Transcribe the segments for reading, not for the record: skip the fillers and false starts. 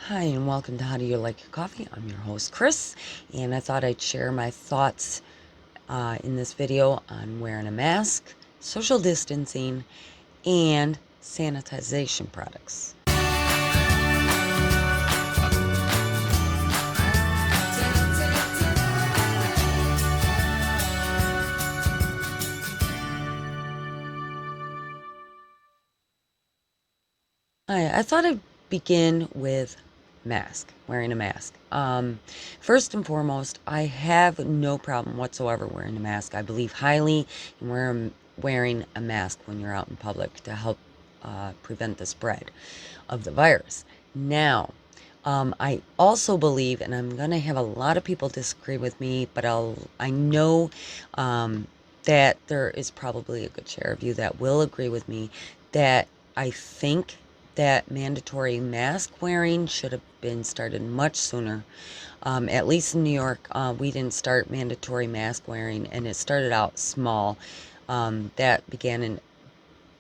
Hi, and welcome to How Do You Like Your Coffee? I'm your host, Chris, and I thought I'd share my thoughts in this video on wearing a mask, social distancing, and sanitization products. I thought I'd begin with wearing a mask. First and foremost, I have no problem whatsoever wearing a mask. I believe highly in wearing a mask when you're out in public to help prevent the spread of the virus. Now, I also believe, and I'm going to have a lot of people disagree with me, but I know that there is probably a good share of you that will agree with me that I think that mandatory mask wearing should have been started much sooner. At least in New York, we didn't start mandatory mask wearing, and it started out small. That began in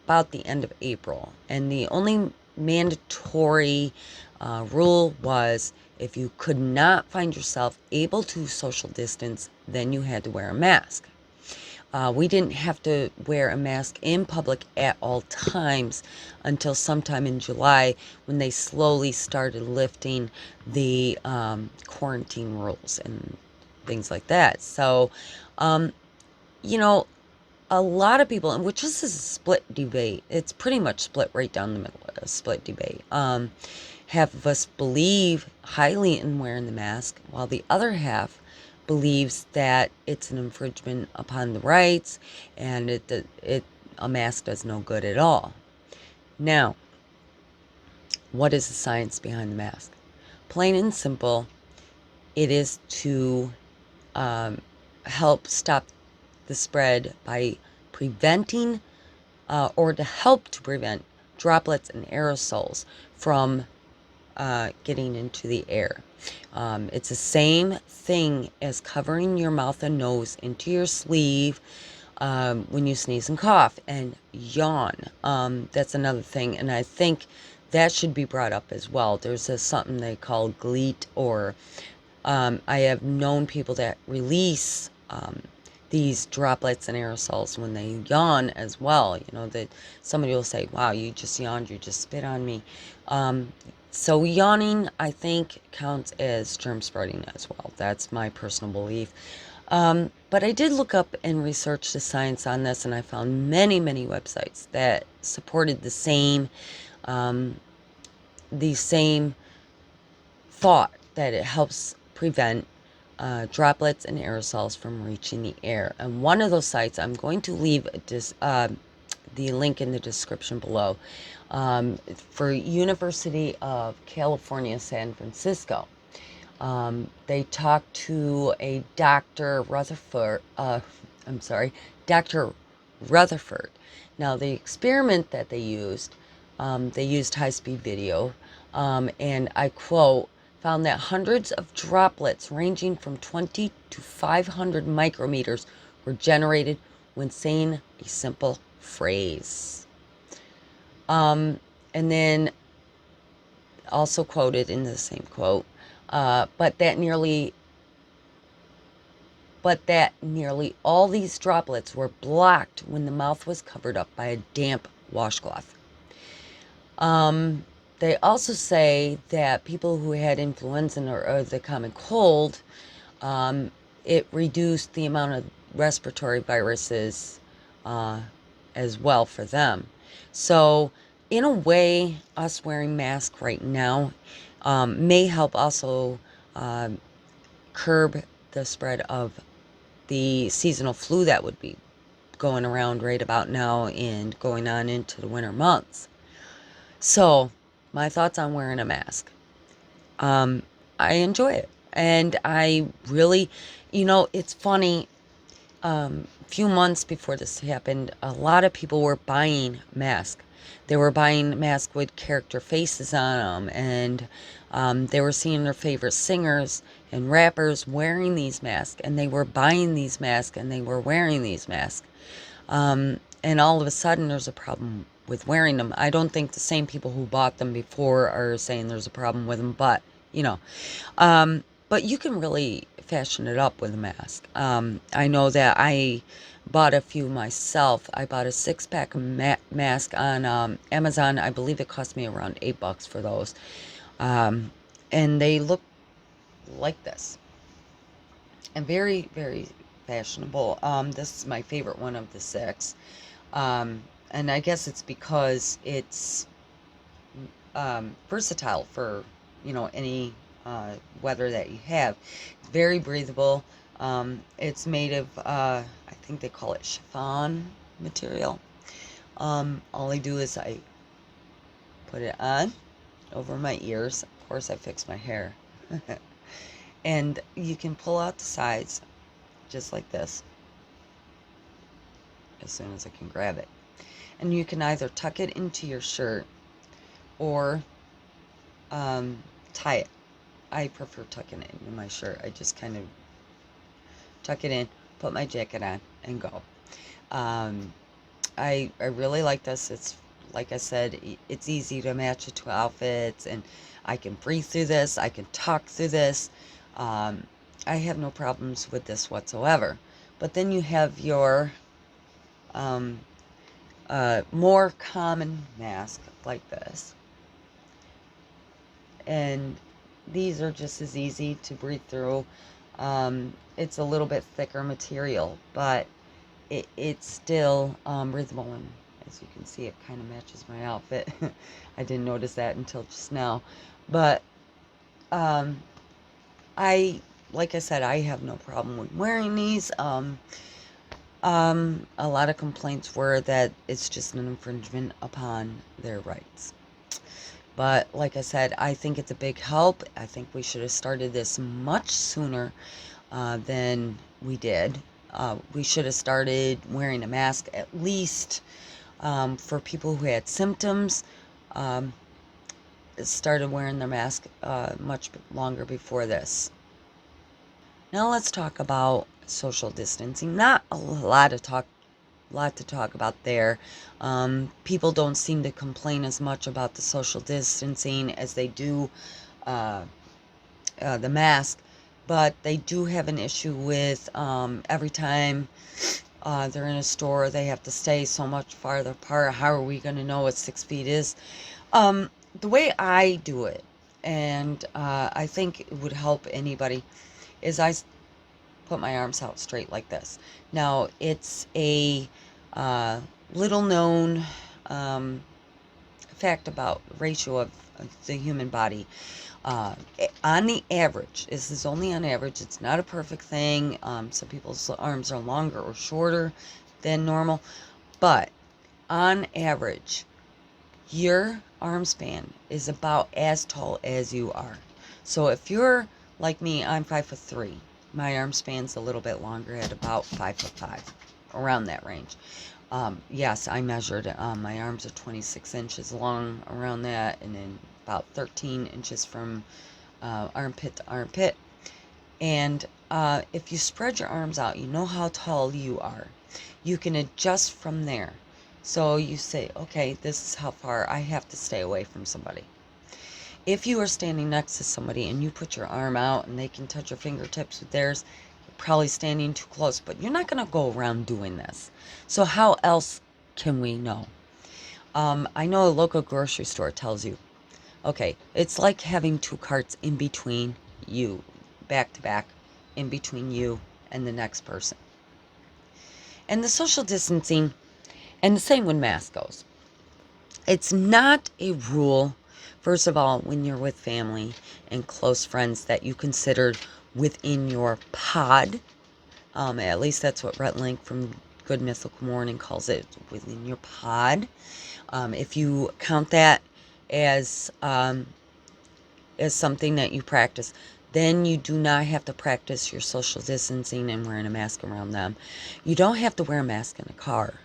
about the end of April, and the only mandatory rule was if you could not find yourself able to social distance, then you had to wear a mask. We didn't have to wear a mask in public at all times until sometime in July when they slowly started lifting the quarantine rules and things like that. So, um, you know, a lot of people, and which this is a split debate, it's pretty much split right down the middle, a split debate. Half of us believe highly in wearing the mask, while the other half believes that it's an infringement upon the rights and a mask does no good at all. Now, what is the science behind the mask? Plain and simple, it is to help stop the spread by preventing or to help to prevent droplets and aerosols from getting into the air. It's the same thing as covering your mouth and nose into your sleeve when you sneeze and cough and yawn. That's another thing, and I think that should be brought up as well. There's something they call GLEAT, or I have known people that release these droplets and aerosols when they yawn as well. You know, that somebody will say, wow, you just yawned, you just spit on me. So yawning, I think, counts as germ spreading as well. That's my personal belief. But I did look up and research the science on this, and I found many, many websites that supported the same thought that it helps prevent droplets and aerosols from reaching the air. And one of those sites, I'm going to leave the link in the description below, for University of California, San Francisco. They talked to a Dr. Rutherford, Dr. Rutherford. Now, the experiment that they used high-speed video, and I quote, found that hundreds of droplets ranging from 20 to 500 micrometers were generated when saying a simple phrase. And then also quoted in the same quote, but that nearly all these droplets were blocked when the mouth was covered up by a damp washcloth. They also say that people who had influenza or the common cold, it reduced the amount of respiratory viruses as well for them. So, in a way, us wearing masks right now may help also curb the spread of the seasonal flu that would be going around right about now and going on into the winter months. So, my thoughts on wearing a mask. I enjoy it. And I really, it's funny. A few months before this happened, a lot of people were buying masks. They were buying masks with character faces on them, and they were seeing their favorite singers and rappers wearing these masks, and they were buying these masks, and they were wearing these masks. And all of a sudden, there's a problem with wearing them. I don't think the same people who bought them before are saying there's a problem with them, but you know, but you can really fashion it up with a mask. I know that I bought a few myself. I bought a six-pack mask on Amazon. I believe it cost me around $8 for those. Um, and they look like this. And very, very fashionable. This is my favorite one of the six. And I guess it's because it's versatile for, any weather that you have. It's very breathable. It's made of, I think they call it chiffon material. All I do is I put it on over my ears. Of course, I fix my hair. And you can pull out the sides just like this as soon as I can grab it. And you can either tuck it into your shirt or tie it. I prefer tucking it in my shirt. I just kind of tuck it in, put my jacket on, and go. I really like this. It's, like I said, it's easy to match the two outfits, and I can breathe through this. I can talk through this. I have no problems with this whatsoever. But then you have your more common mask like this. And these are just as easy to breathe through. It's a little bit thicker material, but it's still breathable, and as you can see, it kind of matches my outfit. I didn't notice that until just now. But like I said, I have no problem with wearing these. A lot of complaints were that it's just an infringement upon their rights. But like I said, I think it's a big help. I think we should have started this much sooner than we did. We should have started wearing a mask at least for people who had symptoms. Started wearing their mask much longer before this. Now let's talk about social distancing. Not a lot to talk about there. People don't seem to complain as much about the social distancing as they do the mask, but they do have an issue with every time they're in a store, they have to stay so much farther apart. How are we going to know what 6 feet is? The way I do it, and I think it would help anybody, is I put my arms out straight like this. Now, it's a little known fact about ratio of the human body. On the average, this is only on average, it's not a perfect thing. Some people's arms are longer or shorter than normal, but on average, your arm span is about as tall as you are. So if you're like me, I'm 5'3". My arm span's a little bit longer at about 5'5", around that range. Yes, I measured. My arms are 26 inches long around that, and then about 13 inches from armpit to armpit. And if you spread your arms out, you know how tall you are. You can adjust from there. So you say, okay, this is how far I have to stay away from somebody. If you are standing next to somebody and you put your arm out and they can touch your fingertips with theirs, you're probably standing too close, but you're not going to go around doing this. So how else can we know? I know a local grocery store tells you, okay, it's like having two carts in between you, back to back, in between you and the next person. And the social distancing, and the same when mask goes. It's not a rule, first of all, when you're with family and close friends that you considered within your pod. At least that's what Rhett Link from Good Mythical Morning calls it, within your pod. If you count that as something that you practice, then you do not have to practice your social distancing and wearing a mask around them. You don't have to wear a mask in a car.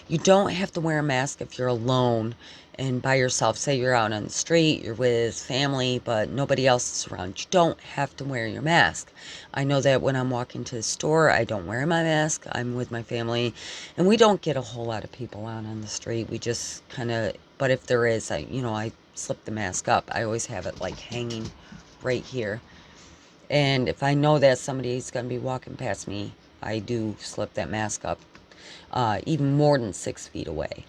You don't have to wear a mask if you're alone and by yourself. Say you're out on the street, you're with family, but nobody else is around. You don't have to wear your mask. I know that when I'm walking to the store, I don't wear my mask. I'm with my family, and we don't get a whole lot of people out on the street. We just kind of, but if there is, I slip the mask up. I always have it like hanging right here. And if I know that somebody's going to be walking past me, I do slip that mask up, even more than 6 feet away.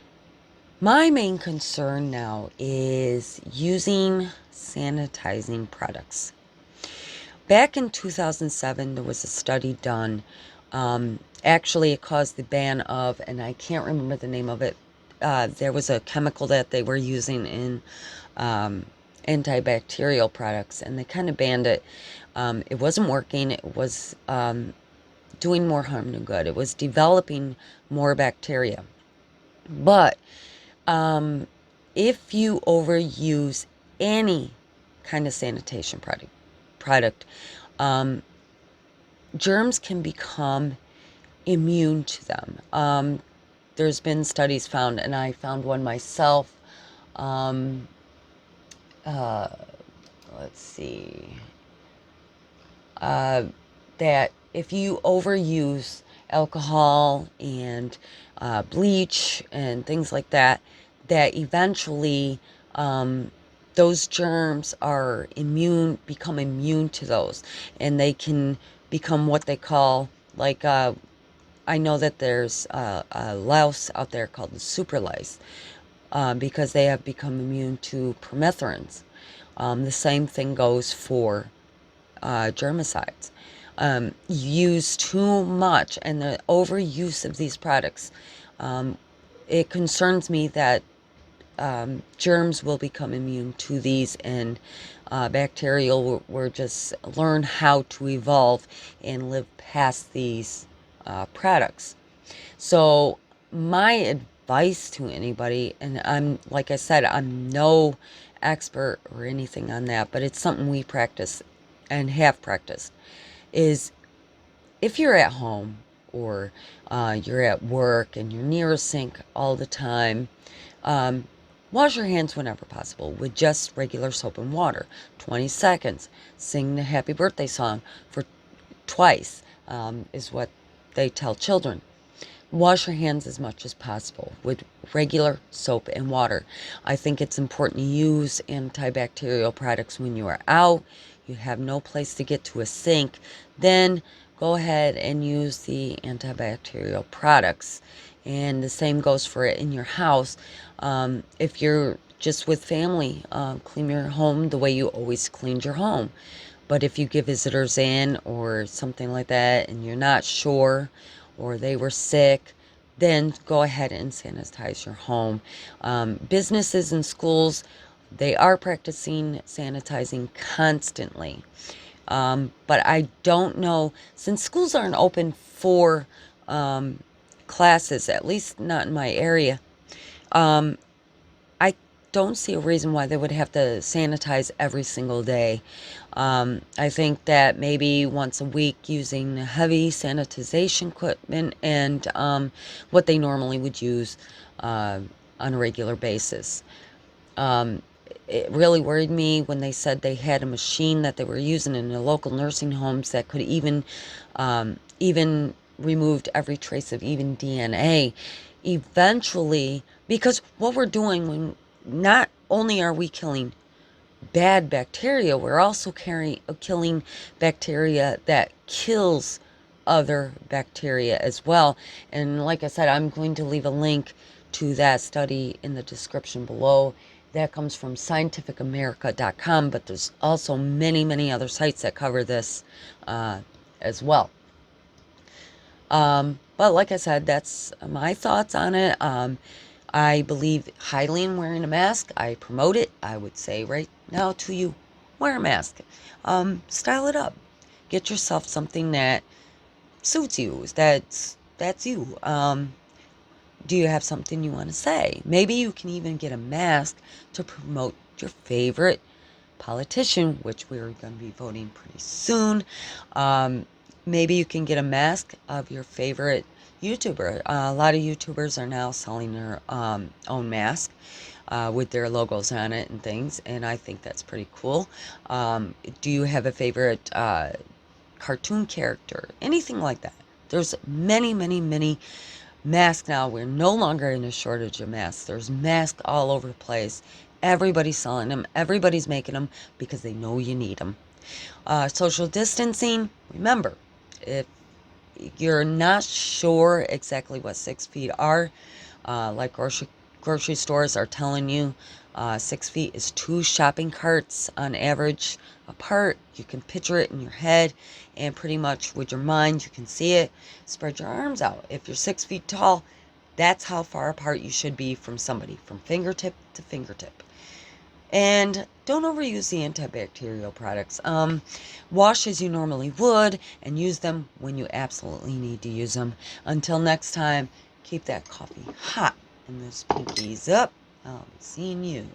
My main concern now is using sanitizing products. Back in 2007, there was a study done. Actually, it caused the ban of, and I can't remember the name of it. There was a chemical that they were using in antibacterial products, and they kind of banned it. It wasn't working. It was doing more harm than good. It was developing more bacteria. But if you overuse any kind of sanitation product, germs can become immune to them. There's been studies found, and I found one myself. Um, let's see. That if you overuse alcohol and bleach and things like that, that eventually those germs are become immune to those, and they can become what they call, like, I know that there's a louse out there called the super lice, because they have become immune to permethrins. The same thing goes for germicides. Use too much, and the overuse of these products, it concerns me that germs will become immune to these, and bacteria will just learn how to evolve and live past these products. So my advice to anybody, and like I said, I'm no expert or anything on that, but it's something we practice and have practiced, is if you're at home or you're at work and you're near a sink all the time, wash your hands whenever possible with just regular soap and water. 20 seconds. Sing the happy birthday song for twice, is what they tell children. Wash your hands as much as possible with regular soap and water. I think it's important to use antibacterial products when you are out, you have no place to get to a sink, then go ahead and use the antibacterial products. And the same goes for it in your house. If you're just with family, clean your home the way you always cleaned your home. But if you get visitors in or something like that and you're not sure, or they were sick, then go ahead and sanitize your home. Businesses and schools, they are practicing sanitizing constantly. But I don't know, since schools aren't open for classes, at least not in my area, I don't see a reason why they would have to sanitize every single day. I think that maybe once a week using heavy sanitization equipment and what they normally would use on a regular basis. It really worried me when they said they had a machine that they were using in the local nursing homes that could even removed every trace of even DNA. Eventually, because what we're doing, when not only are we killing bad bacteria, we're also killing bacteria that kills other bacteria as well. And like I said, I'm going to leave a link to that study in the description below. That comes from scientificamerica.com, but there's also many, many other sites that cover this as well. But like I said, that's my thoughts on it. I believe highly in wearing a mask. I promote it. I would say right now to you, wear a mask. Style it up. Get yourself something that suits you. That's you. Do you have something you want to say? Maybe you can even get a mask to promote your favorite politician, which we're going to be voting pretty soon. Maybe you can get a mask of your favorite YouTuber. A lot of YouTubers are now selling their own mask with their logos on it and things, and I think that's pretty cool. Do you have a favorite cartoon character? Anything like that? There's many, many, many masks now. We're no longer in a shortage of masks. There's masks all over the place. Everybody's selling them. Everybody's making them because they know you need them. Social distancing, remember, if you're not sure exactly what 6 feet are, like grocery stores are telling you, 6 feet is 2 shopping carts on average apart. You can picture it in your head, and pretty much with your mind, you can see it. Spread your arms out. If you're 6 feet tall, that's how far apart you should be from somebody, from fingertip to fingertip. And don't overuse the antibacterial products. Wash as you normally would and use them when you absolutely need to use them. Until next time, keep that coffee hot and those pinkies up. I'll be seeing you.